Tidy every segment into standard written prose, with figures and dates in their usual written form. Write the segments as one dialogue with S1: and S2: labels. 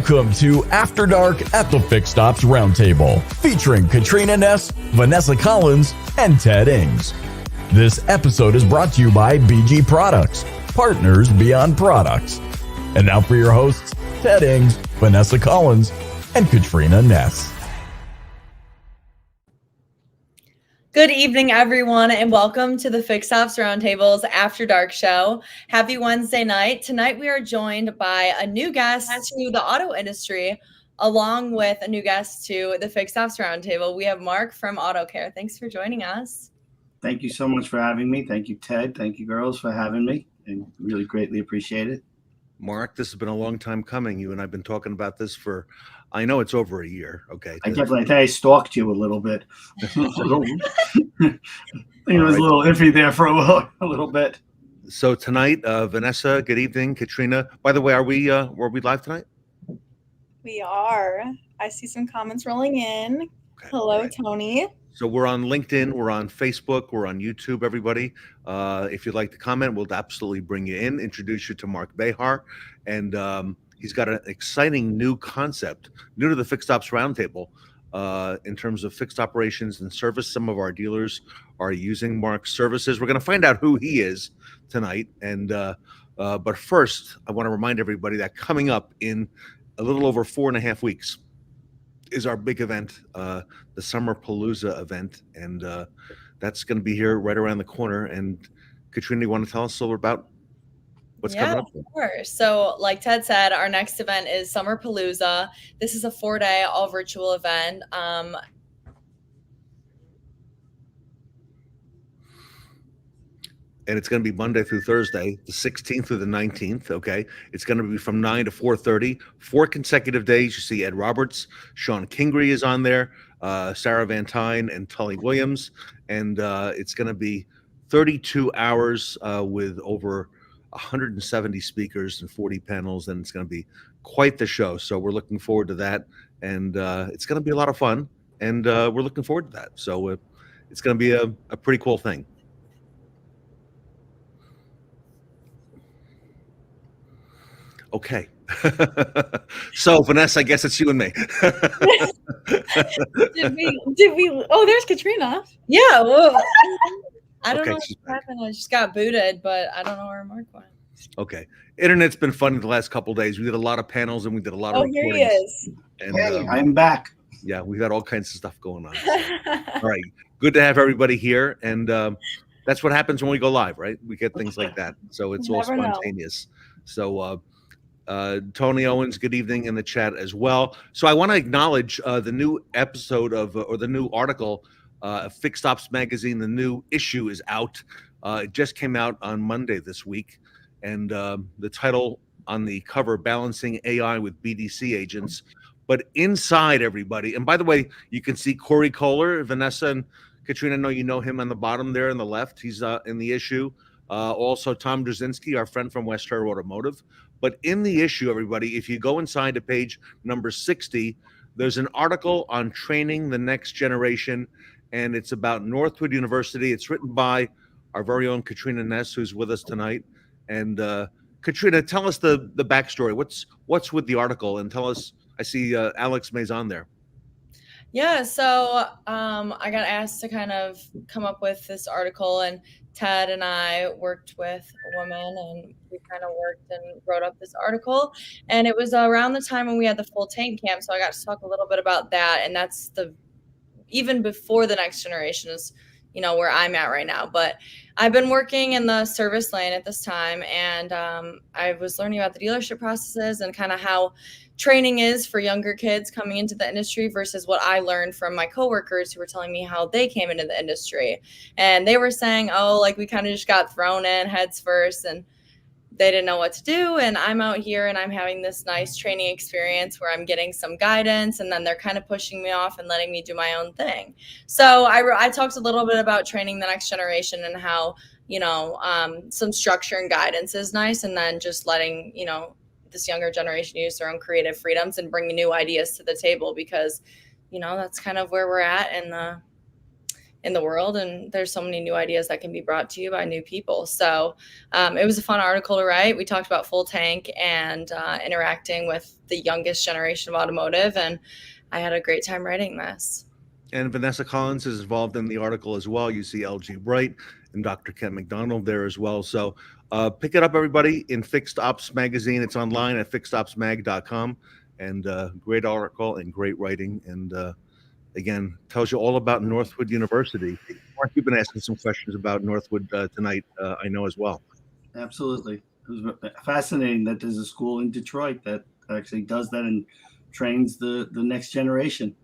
S1: Welcome to After Dark at the FixStops Roundtable, featuring Katrina Ness, Vanessa Collins, and Ted Ings. This episode is brought to you by BG Products, partners beyond products. And now for your hosts, Ted Ings, Vanessa Collins, and Katrina Ness.
S2: Good evening, everyone, and welcome to the FixStops Roundtable's After Dark show. Happy Wednesday night. Tonight, we are joined by a new guest to the auto industry, along with a new guest to the FixStops Roundtable. We have Mark from Autocare. Thanks for joining us.
S3: Thank you so much for having me. Thank you, Ted. Thank you, girls, for having me. I really greatly appreciate it.
S4: Mark, this has been a long time coming. You and I've been talking about this for, I know it's over a year. Okay.
S3: I stalked you a little bit. It was a little iffy there for a little bit.
S4: So tonight, Vanessa, good evening. Katrina, by the way, were we live tonight?
S5: We are. I see some comments rolling in. Okay, hello, right. Tony.
S4: So we're on LinkedIn, we're on Facebook, we're on YouTube, everybody. If you'd like to comment, we'll absolutely bring you in, introduce you to Mark Behar. And he's got an exciting new concept, new to the FixStops Roundtable, in terms of fixed operations and service. Some of our dealers are using Mark's services. We're going to find out who he is tonight. And but first, I want to remind everybody that coming up in a little over 4.5 weeks is our big event, the Summer Palooza event, and that's going to be here right around the corner. And Katrina, you want to tell us a little about what's coming up?
S2: Yeah, of course. So like Ted said, our next event is Summer Palooza. This is a 4-day all virtual event.
S4: And it's going to be Monday through Thursday, the 16th through the 19th, okay? It's going to be from 9 to 4:30, 4 consecutive days. You see Ed Roberts, Sean Kingery is on there, Sarah Van Tyne, and Tully Williams. And it's going to be 32 hours with over 170 speakers and 40 panels, and it's going to be quite the show. So we're looking forward to that, and it's going to be a lot of fun, and we're looking forward to that. So it's going to be a pretty cool thing. Okay. So Vanessa, I guess it's you and me.
S5: Did we oh, there's Katrina.
S2: Yeah, well, I don't know what happened. I just got booted, but I don't know where Mark went.
S4: Okay. Internet's been funny the last couple of days. We did a lot of panels and we did a lot of recordings.
S5: Here he is.
S4: And,
S3: hey, I'm back.
S4: Yeah, we've had all kinds of stuff going on. So. All right. Good to have everybody here. And that's what happens when we go live, right? We get things like that. So it's all spontaneous. So Tony Owens, good evening in the chat as well. So I want to acknowledge the new episode of, or the new article, FixStops Magazine. The new issue is out. It just came out on Monday this week. And the title on the cover, Balancing AI with BDC Agents. But inside, everybody, and by the way, you can see Corey Kohler, Vanessa and Katrina, I know you know him on the bottom there on the left. He's in the issue. Also, Tom Drzinski, our friend from West Terra Automotive. But in the issue, everybody, if you go inside to page number 60, there's an article on training the next generation, and it's about Northwood University. It's written by our very own Katrina Ness, who's with us tonight. And Katrina, tell us the backstory. What's with the article? And tell us, I see Alex May's on there.
S2: Yeah, so I got asked to kind of come up with this article, and Ted and I worked with a woman, and we kind of worked and wrote up this article. And it was around the time when we had the full tank camp, so I got to talk a little bit about that. And that's even before the next generation is, where I'm at right now. But I've been working in the service lane at this time, and I was learning about the dealership processes and kind of how training is for younger kids coming into the industry versus what I learned from my coworkers who were telling me how they came into the industry. And they were saying, we kind of just got thrown in heads first and they didn't know what to do. And I'm out here and I'm having this nice training experience where I'm getting some guidance, and then they're kind of pushing me off and letting me do my own thing. So I talked a little bit about training the next generation and how, some structure and guidance is nice. And then just letting, this younger generation use their own creative freedoms and bring new ideas to the table, because, that's kind of where we're at in the in the world, and there's so many new ideas that can be brought to you by new people. So it was a fun article to write. We talked about full tank and interacting with the youngest generation of automotive, and I had a great time writing this.
S4: And Vanessa Collins is involved in the article as well. You see LG Bright and Dr. Ken McDonald there as well. So pick it up, everybody, in FixStops Magazine. It's online at fixstopsmag.com. And great article and great writing. And again, tells you all about Northwood University. Mark, you've been asking some questions about Northwood tonight, I know as well.
S3: Absolutely. It was fascinating that there's a school in Detroit that actually does that and trains the next generation.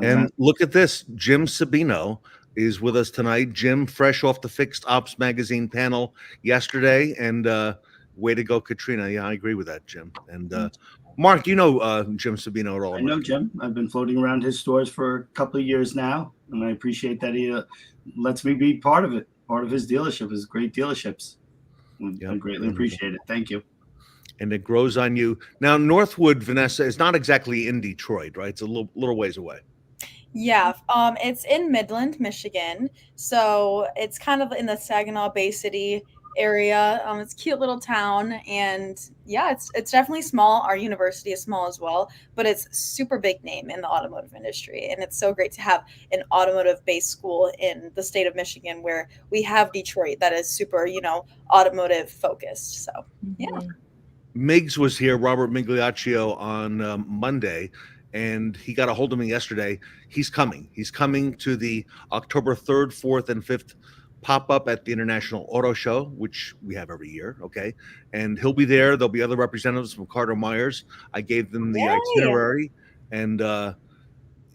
S4: And look at this. Jim Sabino is with us tonight. Jim, fresh off the Fixed Ops Magazine panel yesterday. And way to go, Katrina. Yeah, I agree with that, Jim. And Mark, you know Jim Sabino at all?
S3: I know Jim. I've been floating around his stores for a couple of years now. And I appreciate that he lets me be part of it, part of his dealership, his great dealerships. I greatly appreciate it. Thank you.
S4: And it grows on you. Now, Northwood, Vanessa, is not exactly in Detroit, right? It's a little ways away.
S5: Yeah, it's in Midland, Michigan. So it's kind of in the Saginaw Bay City area. It's a cute little town, and yeah, it's definitely small. Our university is small as well, but it's super big name in the automotive industry, and it's so great to have an automotive-based school in the state of Michigan, where we have Detroit that is super, automotive focused. So yeah.
S4: Miggs was here, Robert Migliaccio, on Monday, and he got a hold of me yesterday. He's coming. He's coming to the October 3rd, 4th, and 5th pop-up at the International Auto Show, which we have every year, okay? And he'll be there. There'll be other representatives from Carter Myers. I gave them the itinerary, and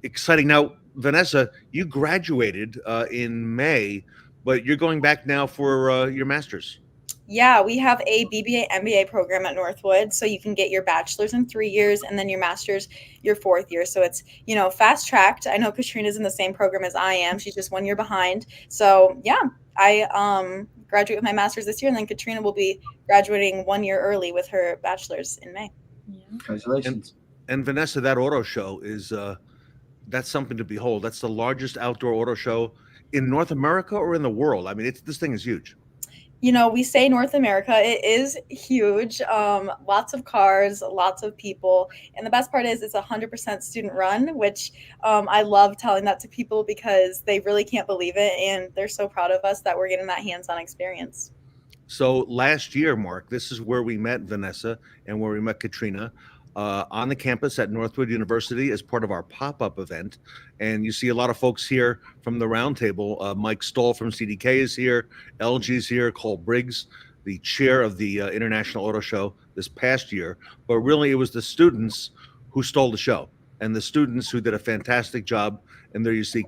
S4: exciting. Now, Vanessa, you graduated in May, but you're going back now for your master's.
S5: Yeah, we have a BBA MBA program at Northwood, so you can get your bachelor's in 3 years and then your master's your 4th year. So it's, fast tracked. I know Katrina's in the same program as I am. She's just 1 year behind. So yeah, I graduate with my master's this year, and then Katrina will be graduating 1 year early with her bachelor's in May.
S2: Yeah.
S3: Congratulations.
S4: And Vanessa, that auto show is that's something to behold. That's the largest outdoor auto show in North America or in the world. I mean, this thing is huge.
S5: We say North America, it is huge. Lots of cars, lots of people. And the best part is it's 100% student run, which I love telling that to people because they really can't believe it. And they're so proud of us that we're getting that hands-on experience.
S4: So last year, Mark, this is where we met Vanessa and where we met Katrina on the campus at Northwood University as part of our pop-up event. And you see a lot of folks here from the roundtable. Mike Stoll from CDK is here. LG's here. Cole Briggs, the chair of the International Auto Show this past year. But really, it was the students who stole the show and the students who did a fantastic job. And there you see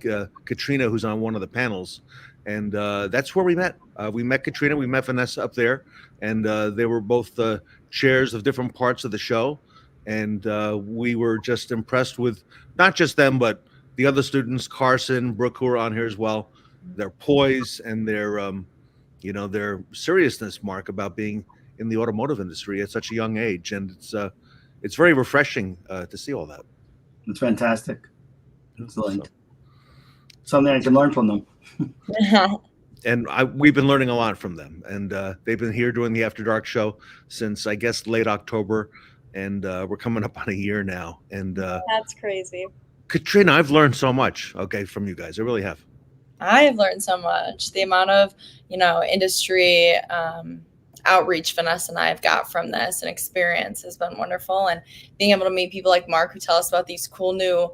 S4: Katrina, who's on one of the panels. And that's where we met. We met Katrina. We met Vanessa up there. And they were both chairs of different parts of the show. And we were just impressed with not just them, but the other students, Carson, Brooke, who are on here as well. Their poise and their seriousness, Mark, about being in the automotive industry at such a young age. And it's very refreshing to see all that.
S3: It's fantastic. Excellent. Something I can learn from them.
S4: And we've been learning a lot from them. And they've been here doing the After Dark show since, I guess, late October. And we're coming up on a year now. And
S5: that's crazy.
S4: Katrina, I've learned so much, from you guys. I really have.
S2: I've learned so much. The amount of, industry outreach Vanessa and I have got from this and experience has been wonderful. And being able to meet people like Mark who tell us about these cool new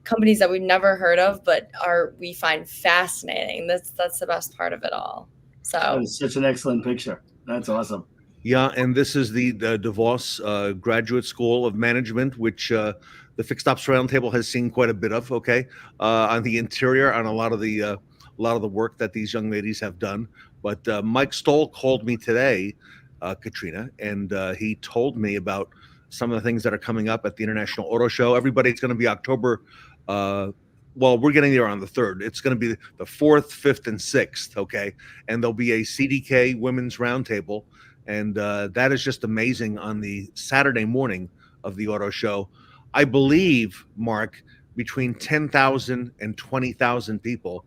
S2: companies that we've never heard of, but we find fascinating. That's the best part of it all. So
S3: that was such an excellent picture. That's awesome.
S4: Yeah, and this is the DeVos Graduate School of Management, which the FixStops Roundtable has seen quite a bit of. On the interior, on a lot of the work that these young ladies have done. But Mike Stoll called me today, Katrina, and he told me about some of the things that are coming up at the International Auto Show. Everybody, it's going to be October. We're getting there on the 3rd. It's going to be the 4th, 5th, and 6th. Okay, and there'll be a CDK Women's Roundtable. And that is just amazing on the Saturday morning of the auto show. I believe, Mark, between 10,000 and 20,000 people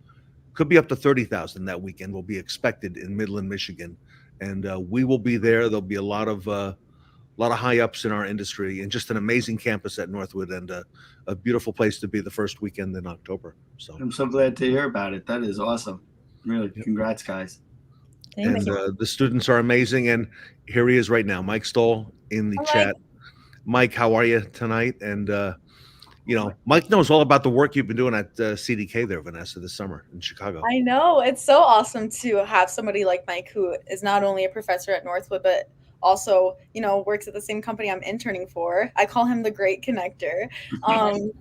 S4: could be up to 30,000 that weekend will be expected in Midland, Michigan, and we will be there. There'll be a lot of high ups in our industry, and just an amazing campus at Northwood, and a beautiful place to be the first weekend in October. So
S3: I'm so glad to hear about it. That is awesome. Really, congrats, guys.
S2: Thank you.
S4: And the students are amazing. And here he is right now, Mike Stoll in the chat. Mike, how are you tonight? And Mike knows all about the work you've been doing at CDK there, Vanessa, this summer in Chicago.
S5: I know. It's so awesome to have somebody like Mike, who is not only a professor at Northwood, but also, works at the same company I'm interning for. I call him the Great Connector.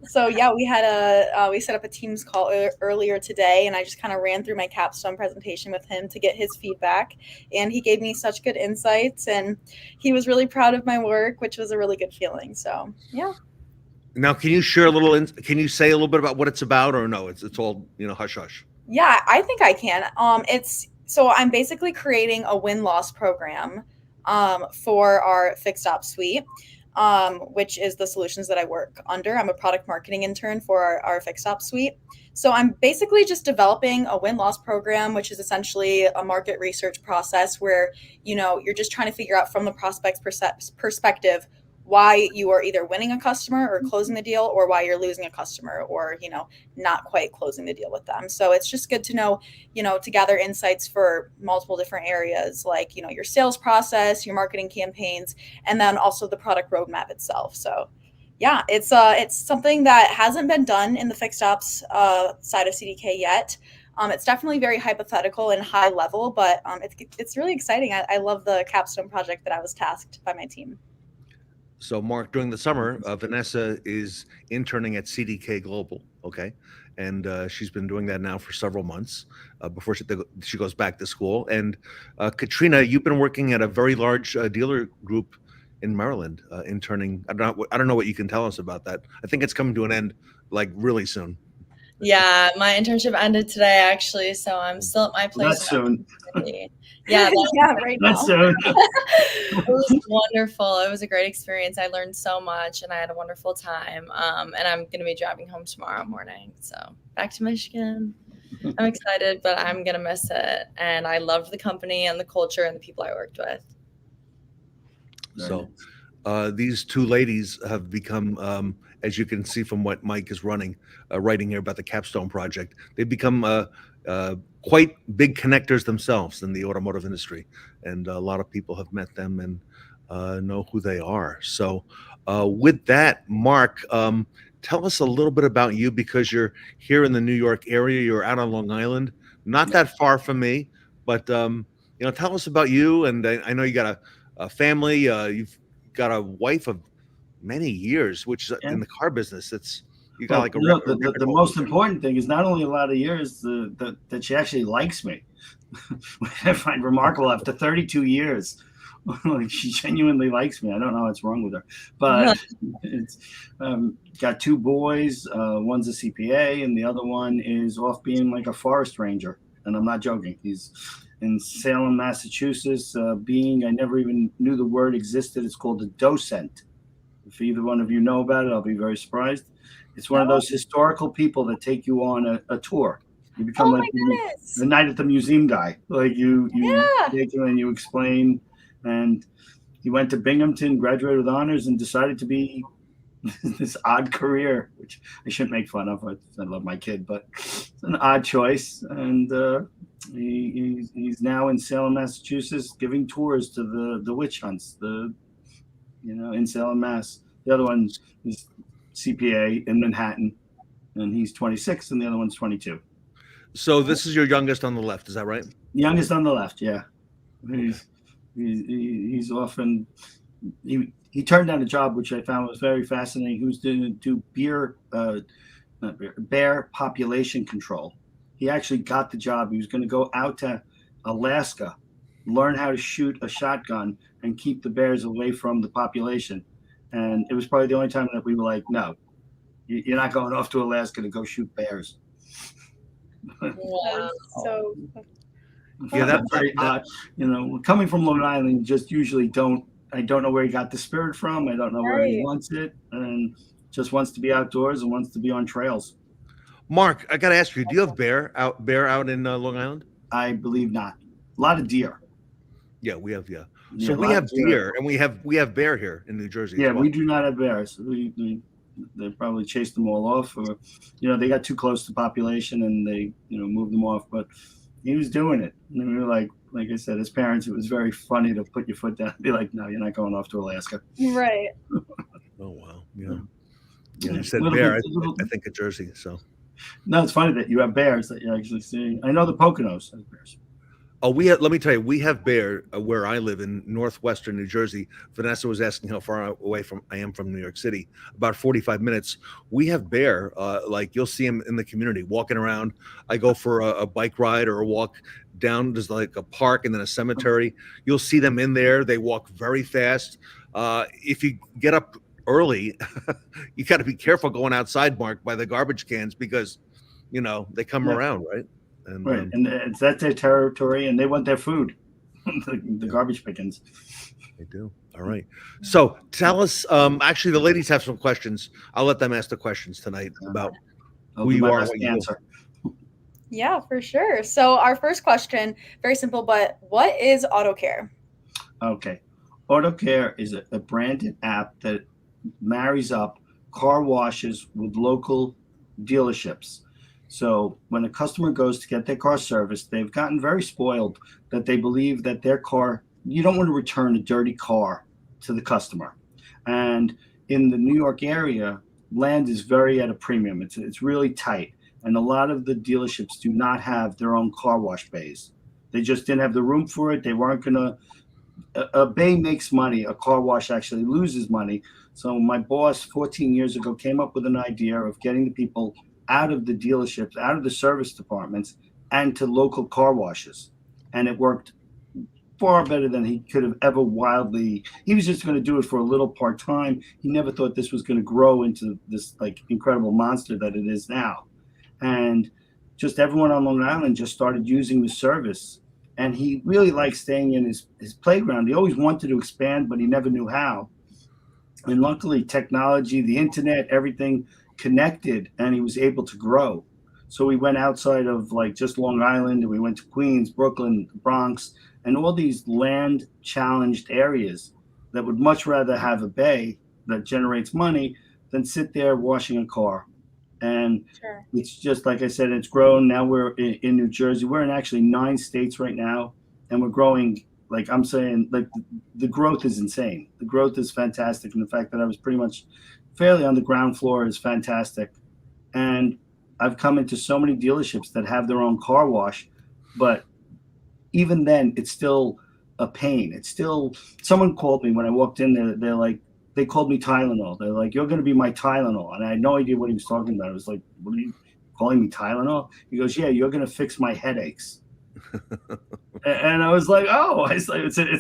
S5: So yeah, we set up a Teams call earlier today, and I just kind of ran through my capstone presentation with him to get his feedback. And he gave me such good insights, and he was really proud of my work, which was a really good feeling. So yeah.
S4: Now, can you share can you say a little bit about what it's about, or no, it's all, hush hush?
S5: Yeah, I think I can. So I'm basically creating a win-loss program for our FixStops suite, which is the solutions that I work under. I'm a product marketing intern for our FixStops suite. So I'm basically just developing a win-loss program, which is essentially a market research process where, you're just trying to figure out from the prospect's perspective why you are either winning a customer or closing the deal, or why you're losing a customer or, not quite closing the deal with them. So it's just good to know, to gather insights for multiple different areas, like, your sales process, your marketing campaigns, and then also the product roadmap itself. So yeah, it's something that hasn't been done in the FixStops side of CDK yet. It's definitely very hypothetical and high level, but it's really exciting. I love the capstone project that I was tasked by my team.
S4: So, Mark, during the summer, Vanessa is interning at CDK Global, okay? And she's been doing that now for several months before she goes back to school. And Katrina, you've been working at a very large dealer group in Maryland, interning. I don't know what you can tell us about that. I think it's coming to an end, like, really soon.
S2: Yeah, my internship ended today, actually, so I'm still at my place.
S3: Not soon.
S2: Yeah,
S5: right now.
S3: Not soon.
S2: It was wonderful. It was a great experience. I learned so much, and I had a wonderful time. And I'm going to be driving home tomorrow morning. So back to Michigan. I'm excited, but I'm going to miss it. And I loved the company and the culture and the people I worked with.
S4: So these two ladies have become, as you can see from what Mike is writing here about the Capstone project, they've become quite big connectors themselves in the automotive industry. And a lot of people have met them and know who they are. So with that, Mark, tell us a little bit about you, because you're here in the New York area. You're out on Long Island, not that far from me, but tell us about you. And I know you got a family. You've got a wife of many years, which in the car business, you got like
S3: the most important thing is not only a lot of years that she actually likes me, which I find remarkable after 32 years. Like, she genuinely likes me. I don't know what's wrong with her, but it's got two boys. One's a CPA, and the other one is off being like a forest ranger. And I'm not joking. He's in Salem, Massachusetts. I never even knew the word existed. It's called a docent. If either one of you know about it, I'll be very surprised. It's one of those historical people that take you on a tour. You become like the night at the museum guy. Like you take him and you explain. And he went to Binghamton, graduated with honors, and decided to be this odd career, which I shouldn't make fun of. I love my kid, but it's an odd choice. And he's now in Salem, Massachusetts, giving tours to the witch hunts. In Salem, Mass. The other one is CPA in Manhattan, and he's 26, and the other one's 22.
S4: So this is your youngest on the left, is that right?
S3: Youngest on the left, yeah. He's often he turned down a job which I found was very fascinating. He was to do bear population control. He actually got the job. He was going to go out to Alaska, learn how to shoot a shotgun, and keep the bears away from the population. And it was probably the only time that we were like, no, you're not going off to Alaska to go shoot bears.
S2: Wow.
S5: So
S3: Yeah, that's very coming from Long Island, just usually I don't know where he got the spirit from. I don't know where he wants it, and just wants to be outdoors and wants to be on trails.
S4: Mark, I got to ask you, do you have bear out in Long Island?
S3: I believe not. A lot of deer.
S4: Yeah, we have.
S3: Yeah,
S4: So
S3: a
S4: we
S3: lot
S4: have
S3: of deer.
S4: deer, and we have bear here in New Jersey.
S3: Yeah,
S4: as well.
S3: we do not have bears. They probably chased them all off, or they got too close to population and they moved them off. But he was doing it. And we were like I said, as parents, it was very funny to put your foot down and be like, no, you're not going off to Alaska.
S5: Right.
S4: Oh wow, yeah. You said bear. I think of Jersey. So
S3: no, it's funny that you have bears that you're actually seeing. I know the Poconos has bears.
S4: Oh, let me tell you, we have bear where I live in northwestern New Jersey. Vanessa was asking how far away I am from New York City. About 45 minutes. We have bear. Like you'll see them in the community walking around. I go for a bike ride or a walk down. There's like a park and then a cemetery. You'll see them in there. They walk very fast. If you get up early, you got to be careful going outside, Mark, by the garbage cans because, they come around, right? And,
S3: right, and that's their territory, and they want their food. the garbage pickings.
S4: They do. All right. So tell us. Actually, the ladies have some questions. I'll let them ask the questions tonight about who you are. What you do.
S5: Yeah, for sure. So our first question, very simple, but what is Autocare?
S3: Okay, Autocare is a branded app that marries up car washes with local dealerships. So when a customer goes to get their car serviced, they've gotten very spoiled that they believe that their car, you don't want to return a dirty car to the customer. And in the New York area, land is very at a premium. It's really tight. And a lot of the dealerships do not have their own car wash bays. They just didn't have the room for it. They weren't going to, a bay makes money. A car wash actually loses money. So my boss 14 years ago came up with an idea of getting the people out of the dealerships, out of the service departments, and to local car washes. And it worked far better than he could have ever he was just going to do it for a little part-time. He never thought this was going to grow into this incredible monster that it is now. And just everyone on Long Island just started using the service. And he really liked staying in his playground. He always wanted to expand, but he never knew how. And luckily, technology, the internet, everything connected, and he was able to grow. So we went outside of just Long Island, and we went to Queens, Brooklyn, Bronx, and all these land challenged areas that would much rather have a bay that generates money than sit there washing a car. And sure. It's just like I said, it's grown. Now we're in New Jersey. We're in actually 9 states right now, and we're growing. I'm saying, the growth is insane. The growth is fantastic, and the fact that I was pretty much fairly on the ground floor is fantastic. And I've come into so many dealerships that have their own car wash, but even then it's still a pain. It's still, someone called me when I walked in there. They're like, they called me Tylenol. They're like, you're going to be my Tylenol. And I had no idea what he was talking about. I was like, what are you calling me Tylenol? He goes, yeah, you're going to fix my headaches. And I was like, oh, it's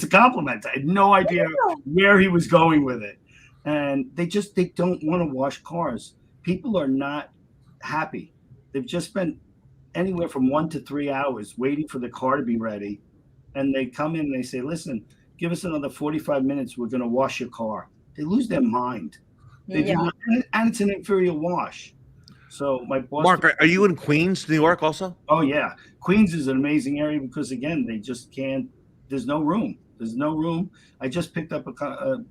S3: a compliment. I had no idea where he was going with it. And they don't want to wash cars. People are not happy. They've just spent anywhere from 1 to 3 hours waiting for the car to be ready. And they come in and they say, listen, give us another 45 minutes. We're going to wash your car. They lose their mind. They do not, and it's an inferior wash. So my boss.
S4: Mark, are you in Queens, New York also?
S3: Oh, yeah. Queens is an amazing area because, again, they just can't. There's no room. There's no room. I just picked up a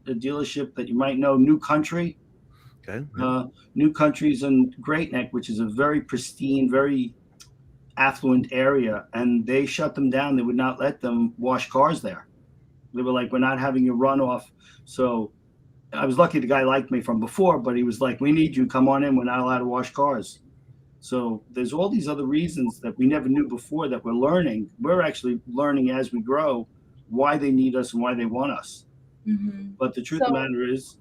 S3: dealership that you might know, New Country.
S4: Okay.
S3: New Country's in Great Neck, which is a very pristine, very affluent area, and they shut them down. They would not let them wash cars there. They were like, we're not having you run off. So I was lucky the guy liked me from before, but he was like, we need you. Come on in. We're not allowed to wash cars. So there's all these other reasons that we never knew before that we're learning. We're actually learning as we grow why they need us and why they want us. Mm-hmm. But the truth of the matter is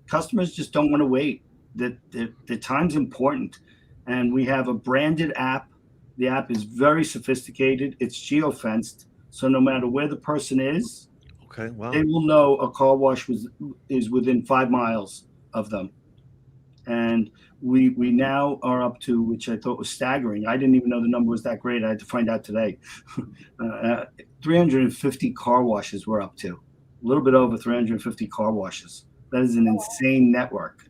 S3: customers just don't want to wait. The time's important. And we have a branded app. The app is very sophisticated. It's geofenced. So no matter where the person is,
S4: okay, wow,
S3: they will know a car wash is within 5 miles of them. And we now are up to, which I thought was staggering. I didn't even know the number was that great. I had to find out today. 350 car washes we're up to. A little bit over 350 car washes. That is an insane network.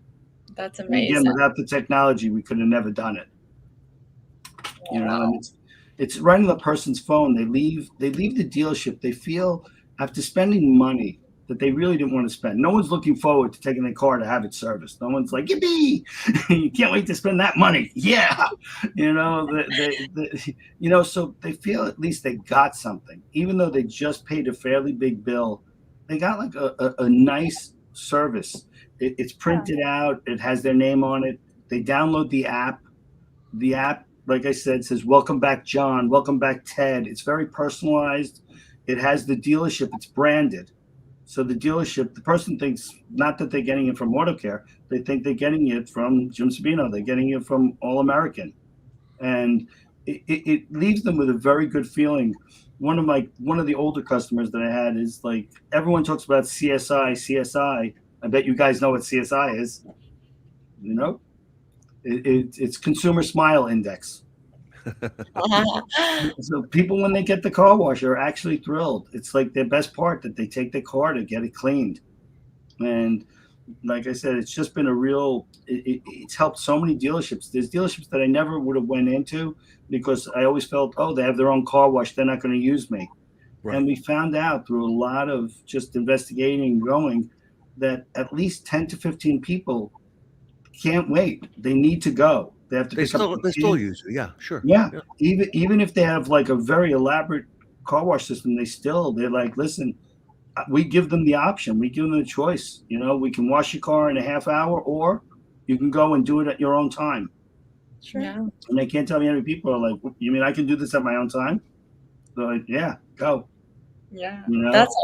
S2: That's amazing.
S3: And again, without the technology, we could have never done it. And it's right on the person's phone. They leave the dealership. They feel after spending money that they really didn't want to spend. No one's looking forward to taking their car to have it serviced. No one's like, yippee! You can't wait to spend that money. Yeah, so they feel at least they got something, even though they just paid a fairly big bill. They got like a nice service. It's printed out. It has their name on it. They download the app. The app, like I said, says, "Welcome back, John. Welcome back, Ted." It's very personalized. It has the dealership. It's branded. So the dealership, the person thinks not that they're getting it from Autocare. They think they're getting it from Jim Sabino. They're getting it from All American. And it leaves them with a very good feeling. One of the older customers that I had is like, everyone talks about CSI. I bet you guys know what CSI is. It's Consumer Smile Index. So people, when they get the car wash, are actually thrilled. It's like their best part, that they take their car to get it cleaned. And like I said, it's just been it's helped so many dealerships. There's dealerships that I never would have went into because I always felt, oh, they have their own car wash, they're not going to use me. Right. And we found out through a lot of just investigating and going that at least 10 to 15 people can't wait. They need to go. They have to. They
S4: still use it. Yeah, sure.
S3: Yeah. Even if they have like a very elaborate car wash system, they're like, listen, we give them the option. We give them the choice. We can wash your car in a half hour, or you can go and do it at your own time.
S2: Sure. Yeah.
S3: And they can't tell me how many people are like, you mean I can do this at my own time? They're like, yeah, go.
S2: Yeah. That's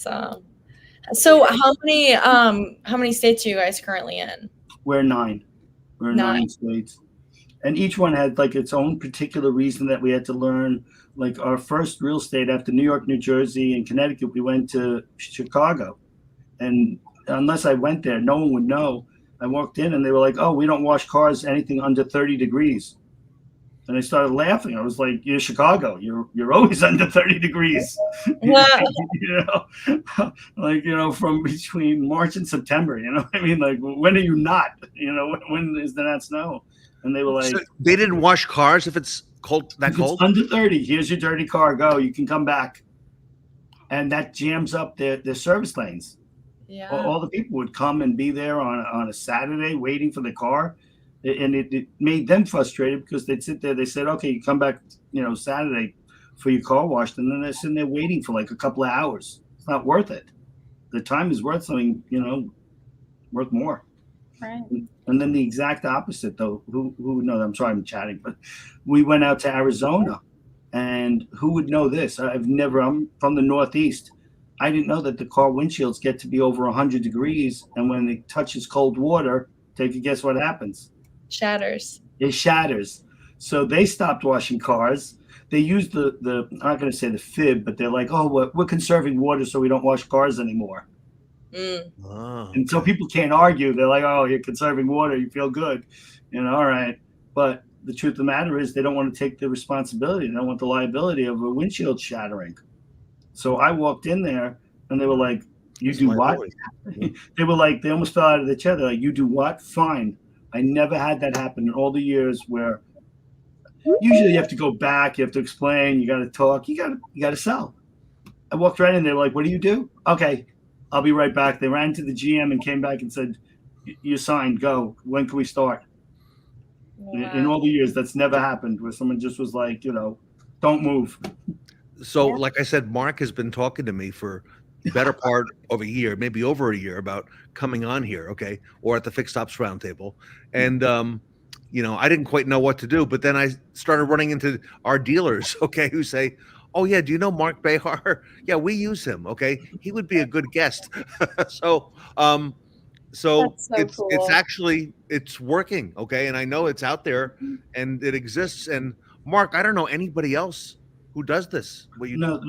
S2: awesome. So how many states are you guys currently in?
S3: We're 9. We're 9 states. And each one had like its own particular reason that we had to learn. Like our first real state after New York, New Jersey, and Connecticut, we went to Chicago. And unless I went there, no one would know. I walked in and they were like, oh, we don't wash cars anything under 30 degrees. And I started laughing. I was like, you're Chicago. You're always under 30 degrees. From between March and September, I mean, like, when are you not? When is there not snow? And they were like,
S4: so they didn't wash cars if it's cold, that cold?
S3: It's under 30. Here's your dirty car. Go. You can come back. And that jams up their service lanes. Yeah. All the people would come and be there on a Saturday waiting for the car. And it made them frustrated because they'd sit there. They said, okay, you come back, Saturday for your car washed. And then they're sitting there waiting for like a couple of hours. It's not worth it. The time is worth something, worth more.
S5: Right.
S3: And then the exact opposite, though. Who would know that? I'm sorry, I'm chatting, but we went out to Arizona, and who would know this? I'm from the Northeast. I didn't know that the car windshields get to be over 100 degrees, and when it touches cold water, take a guess what happens?
S2: Shatters.
S3: It shatters. So they stopped washing cars. They used the I'm not going to say the fib, but they're like, oh, we're conserving water, so we don't wash cars anymore. And so people can't argue. They're like, oh, you're conserving water. You feel good. All right. But the truth of the matter is they don't want to take the responsibility. They don't want the liability of a windshield shattering. So I walked in there and they were like, you do what? They were like, they almost fell out of their chair. They're like, you do what? Fine. I never had that happen in all the years where usually you have to go back. You have to explain. You got to talk. You got to sell. I walked right in. They were like, what do you do? Okay. I'll be right back. They ran to the GM and came back and said, you signed, go. When can we start? Wow. In all the years, that's never happened where someone just was like, don't move.
S4: So, like I said, Mark has been talking to me for the better part of a year, maybe over a year, about coming on here, okay, or at the FixStops Roundtable. And, I didn't quite know what to do. But then I started running into our dealers, okay, who say, oh, yeah, do you know Mark Behar? Yeah, we use him, okay? He would be a good guest. So it's cool. It's working, okay? And I know it's out there and it exists. And Mark, I don't know anybody else who does this.
S3: No,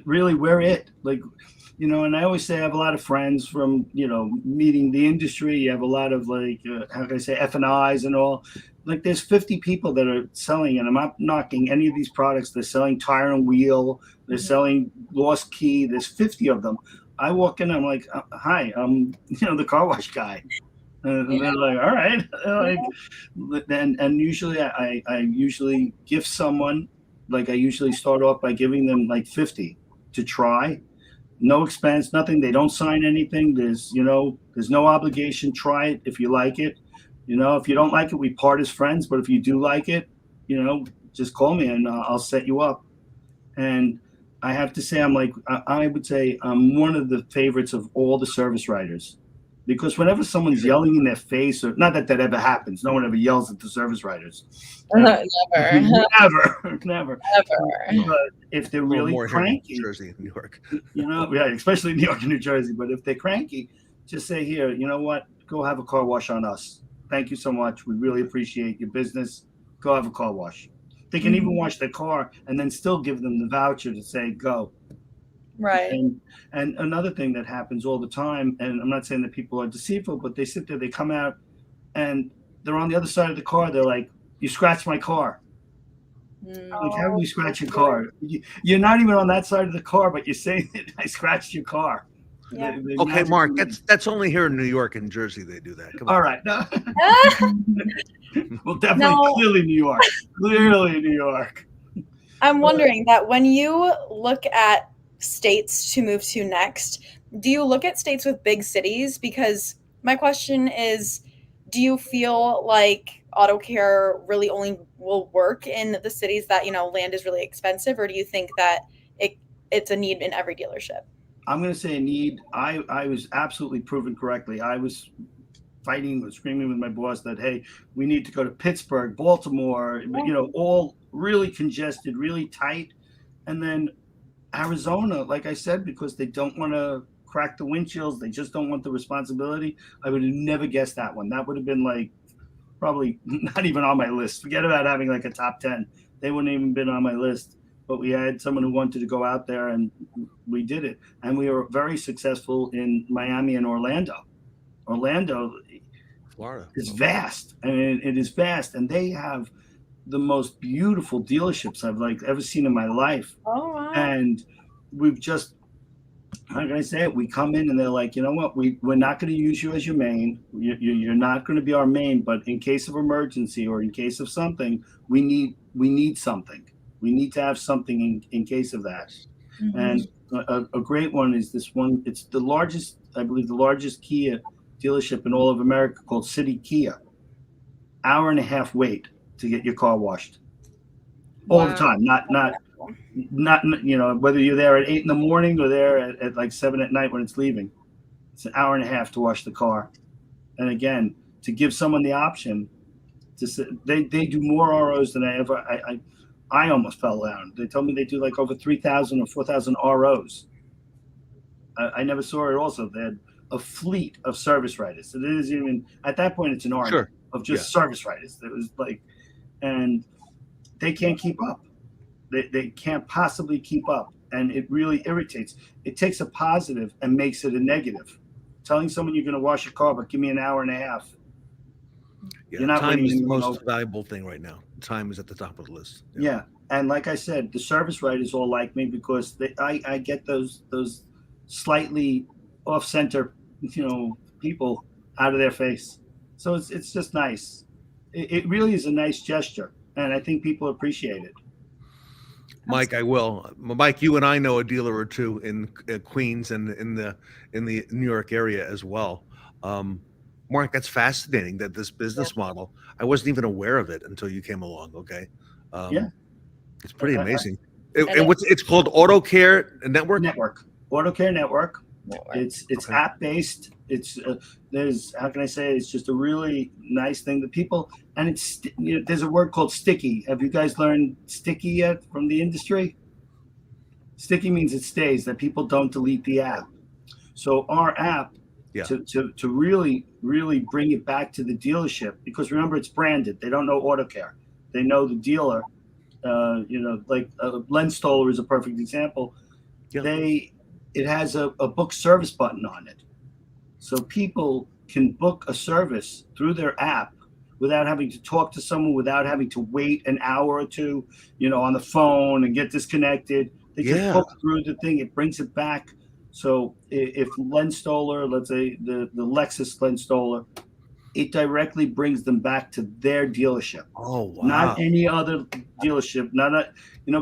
S3: really, we're it. Like, and I always say I have a lot of friends from, meeting the industry. You have a lot of like, how can I say, F&Is and all. Like there's 50 people that are selling, and I'm not knocking any of these products. They're selling tire and wheel. They're selling lost key. There's 50 of them. I walk in, I'm like, hi, I'm, the car wash guy. And they're like, all right. And usually I usually gift someone, like I usually start off by giving them like 50 to try. No expense, nothing. They don't sign anything. There's no obligation. Try it if you like it. If you don't like it, we part as friends. But if you do like it, just call me and I'll set you up. And I have to say, I would say I'm one of the favorites of all the service writers. Because whenever someone's yelling in their face, or not that ever happens, no one ever yells at the service writers.
S2: Never.
S3: Never. But if they're really cranky,
S4: New Jersey, New York,
S3: especially New York and New Jersey. But if they're cranky, just say, here, you know what? Go have a car wash on us. Thank you so much. We really appreciate your business. Go have a car wash. They can even wash their car and then still give them the voucher to say go.
S2: Right.
S3: And another thing that happens all the time, and I'm not saying that people are deceitful, but they sit there, they come out, and they're on the other side of the car. They're like, "You scratched my car." Like, how do you scratch your car? You're not even on that side of the car, but you're saying that I scratched your car.
S5: Yeah.
S4: Okay, Mark, that's only here in New York and Jersey they do that. Come on.
S3: All right. No. Well, definitely, clearly New York. Clearly New York.
S5: I'm wondering that when you look at states to move to next, do you look at states with big cities? Because my question is, do you feel like Autocare really only will work in the cities that, land is really expensive, or do you think that it's a need in every dealership?
S3: I'm going to say a need. I was absolutely proven correctly. I was fighting or screaming with my boss that, hey, we need to go to Pittsburgh, Baltimore, all really congested, really tight. And then Arizona, like I said, because they don't want to crack the windshields, they just don't want the responsibility. I would have never guessed that one. That would have been like probably not even on my list. Forget about having like a top 10. They wouldn't even been on my list. But we had someone who wanted to go out there, and we did it. And we were very successful in Miami and Orlando. Orlando,
S4: Florida,
S3: is vast. I mean, it is vast, and they have the most beautiful dealerships I've ever seen in my life.
S5: Oh, wow.
S3: And we've just, how can I say it? We come in and they're like, you know what? We're not going to use you as your main. You're not going to be our main, but in case of emergency or in case of something, we need something. We need to have something in case of that. Mm-hmm. And a great one is this one. It's the largest, I believe, the largest Kia dealership in all of America, called City Kia. Hour and a half wait to get your car washed. All the time. Not whether you're there at 8 a.m. or there at like 7 p.m. when it's leaving. It's an hour and a half to wash the car. And again, to give someone the option to say, they do more ROs than I almost fell down. They told me they do like over 3,000 or 4,000 ROs. I never saw it. Also, they had a fleet of service writers. So it is even at that point, it's an army of just service writers. It was like, and they can't keep up. They can't possibly keep up, and it really irritates. It takes a positive and makes it a negative. Telling someone you're going to wash your car, but give me an hour and a half.
S4: Yeah, time is the most valuable thing right now. Time is at the top of the list.
S3: Yeah, and like I said, the service writers all like me because I get those slightly off-center, people out of their face. So it's just nice. It really is a nice gesture, and I think people appreciate it.
S4: Mike, I will. Mike, you and I know a dealer or two in Queens and in the New York area as well. Mark, that's fascinating that this business model, I wasn't even aware of it until you came along. Okay. It's pretty amazing. It's called Autocare Network?
S3: Autocare Network. It's app-based. It's there's, how can I say it? It's just a really nice thing that people, and it's, there's a word called sticky. Have you guys learned sticky yet from the industry? Sticky means it stays, that people don't delete the app. So our app, to really, really bring it back to the dealership, because remember, it's branded. They don't know Autocare. They know the dealer. Like Len Stoller is a perfect example. Yeah. It has a book service button on it. So people can book a service through their app without having to talk to someone, without having to wait an hour or two, on the phone and get disconnected. They just book through the thing. It brings it back. So if Len Stoller, let's say the Lexus Len Stoller, it directly brings them back to their dealership.
S4: Oh, wow.
S3: Not any other dealership,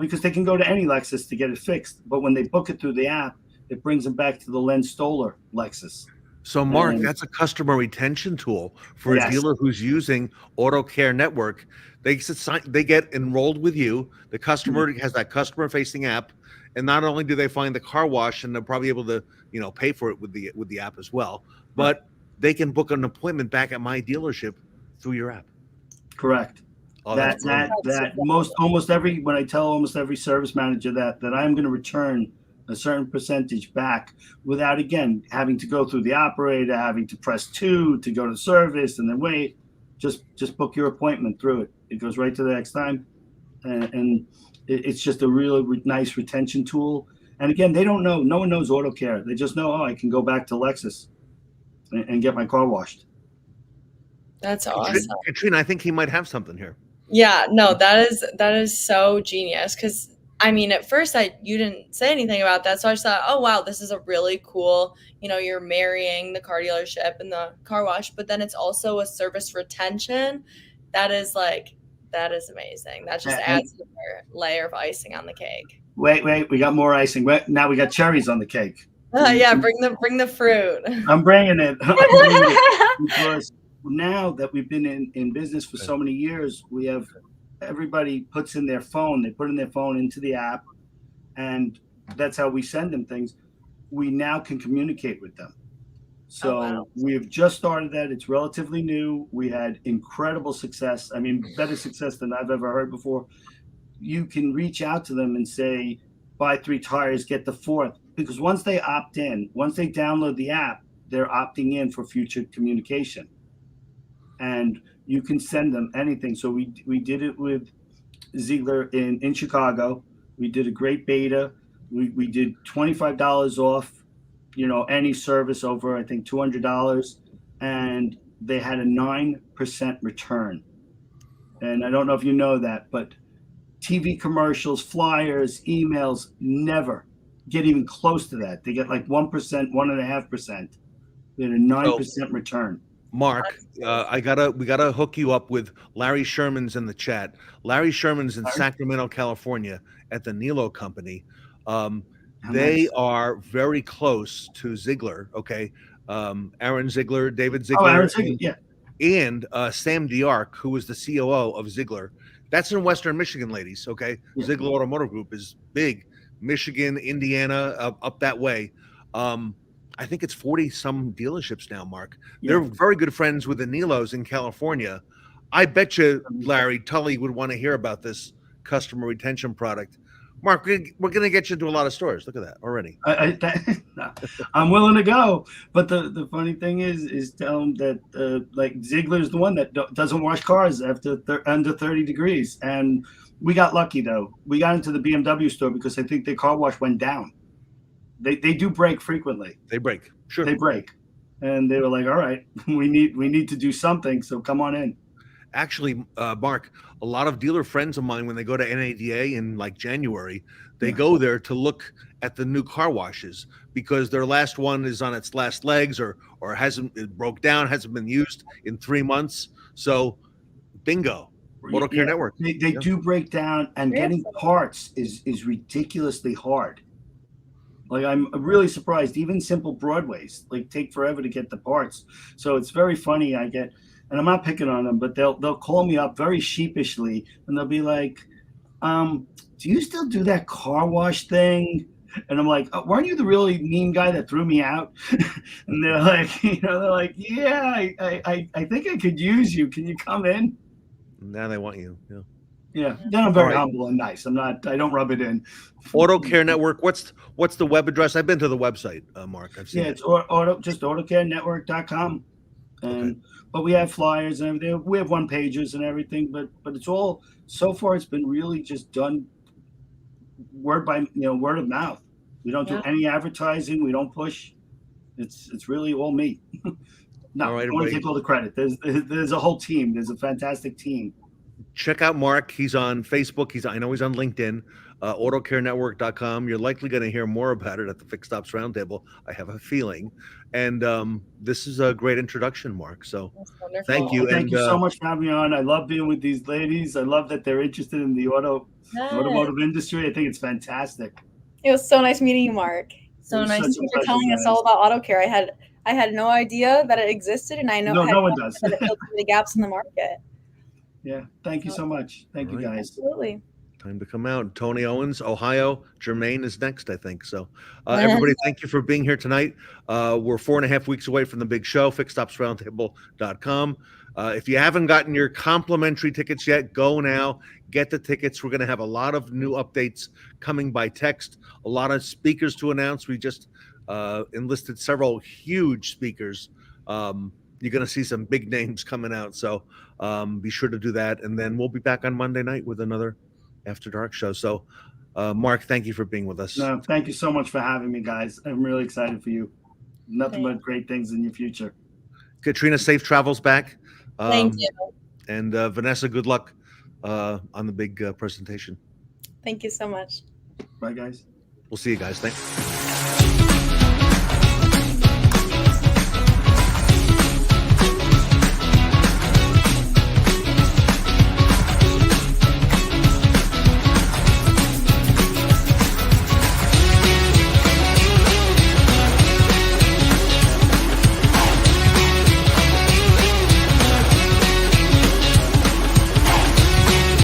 S3: because they can go to any Lexus to get it fixed. But when they book it through the app, it brings them back to the Len Stoller Lexus.
S4: So, Mark, that's a customer retention tool for a dealer who's using Autocare Network. They get enrolled with you. The customer has that customer-facing app, and not only do they find the car wash, and they're probably able to, pay for it with the app as well, but they can book an appointment back at my dealership through your app.
S3: Correct.
S4: Oh,
S3: when I tell almost every service manager that I'm going to return a certain percentage back without, again, having to go through the operator, having to press 2 to go to service and then wait, just book your appointment through it. It goes right to the next time. And it's just a really nice retention tool. And again, they don't know, no one knows Autocare. They just know, I can go back to Lexus and get my car washed.
S2: That's awesome.
S4: Katrina, I think he might have something here.
S2: Yeah, no, that is so genius. Because at first you didn't say anything about that, so I just thought, oh wow, this is a really cool. You're marrying the car dealership and the car wash, but then it's also a service retention. That is amazing. That just adds another layer of icing on the cake.
S3: Wait, we got more icing. Now we got cherries on the cake.
S2: Yeah, bring the fruit.
S3: I'm bringing it. Because now that we've been in business for so many years, we have everybody puts in their phone. They put in their phone into the app, and that's how we send them things. We now can communicate with them. So we've just started that. It's relatively new. We had incredible success. Better success than I've ever heard before. You can reach out to them and say, buy 3 tires, get the 4th. Because once they opt in, once they download the app, they're opting in for future communication. And you can send them anything. So we did it with Ziegler in Chicago. We did a great beta. We did $25 off, any service over, I think, $200. And they had a 9% return. And I don't know if you know that, but TV commercials, flyers, emails never get even close to that. They get like 1%, 1.5%. They had a 9% return.
S4: Mark, we gotta hook you up with Larry Sherman's in the chat. Larry Sherman's in Sacramento, California, at the Nilo Company. They are very close to Ziegler. Okay, Aaron Ziegler, David Ziegler,
S3: Aaron Ziegler, yeah,
S4: and Sam Diark, who is the COO of Ziegler. That's in Western Michigan, ladies. Okay, yeah. Ziegler Automotive Group is big. Michigan, Indiana, up that way. I think it's 40 some dealerships now, Mark. Yeah. They're very good friends with the Nilos in California. I bet you, Larry, Tully would want to hear about this customer retention product. Mark, we're going to get you into a lot of stores. Look at that already.
S3: I'm willing to go. But the funny thing is tell them that like Ziegler's the one that doesn't wash cars after under 30 degrees. And we got lucky, though. We got into the BMW store because I think their car wash went down. They do break frequently.
S4: They break. Sure.
S3: They break. And they were like, all right, we need to do something. So come on in.
S4: Actually, Mark, a lot of dealer friends of mine, when they go to NADA in like January, they go there to look at the new car washes because their last one is on its last legs or it broke down, hasn't been used in 3 months. So bingo. Autocare Network.
S3: They do break down, and getting parts is ridiculously hard. Like, I'm really surprised. Even simple Broadways take forever to get the parts. So it's very funny. And I'm not picking on them, but they'll call me up very sheepishly, and they'll be like, "Do you still do that car wash thing?" And I'm like, oh, "Weren't you the really mean guy that threw me out?" And they're like, "Yeah, I think I could use you. Can you come in?"
S4: Now they want you. Yeah.
S3: Yeah. Then I'm very humble and nice. I don't rub it in.
S4: Autocare Network. What's the web address? I've been to the website, Mark. I've seen it.
S3: It's just autocarenetwork.com. And but we have flyers and everything. We have one pages and everything, but it's all so far it's been really just done word of mouth. We don't do any advertising, we don't push. It's really all me. No, I don't want to take all the credit. There's a whole team. There's a fantastic team.
S4: Check out Mark. He's on Facebook. I know he's on LinkedIn. AutocareNetwork.com. You're likely going to hear more about it at the FixStops Roundtable, I have a feeling. And this is a great introduction, Mark. So thank you.
S3: Thank you so much for having me on. I love being with these ladies. I love that they're interested in the automotive industry. I think it's fantastic.
S5: It was so nice meeting you, Mark.
S2: So nice.
S5: Thank you for telling us all about Autocare. I had no idea that it existed, and I know
S3: no one does.
S5: That it filled the gaps in the market.
S3: Yeah, thank you so much. Thank you, guys.
S5: Absolutely.
S4: Time to come out. Tony Owens, Ohio. Jermaine is next, I think. So everybody, thank you for being here tonight. We're 4.5 weeks away from the big show, FixStopsRoundtable.com. If you haven't gotten your complimentary tickets yet, go now. Get the tickets. We're going to have a lot of new updates coming by text, a lot of speakers to announce. We just enlisted several huge speakers. You're going to see some big names coming out. So be sure to do that. And then we'll be back on Monday night with another After Dark show. So, Mark, thank you for being with us.
S3: No, thank you so much for having me, guys. I'm really excited for you. Nothing but great things in your future.
S4: Katrina, safe travels back.
S2: Thank you.
S4: And Vanessa, good luck on the big presentation.
S5: Thank you so much.
S3: Bye, guys.
S4: We'll see you guys. Thanks.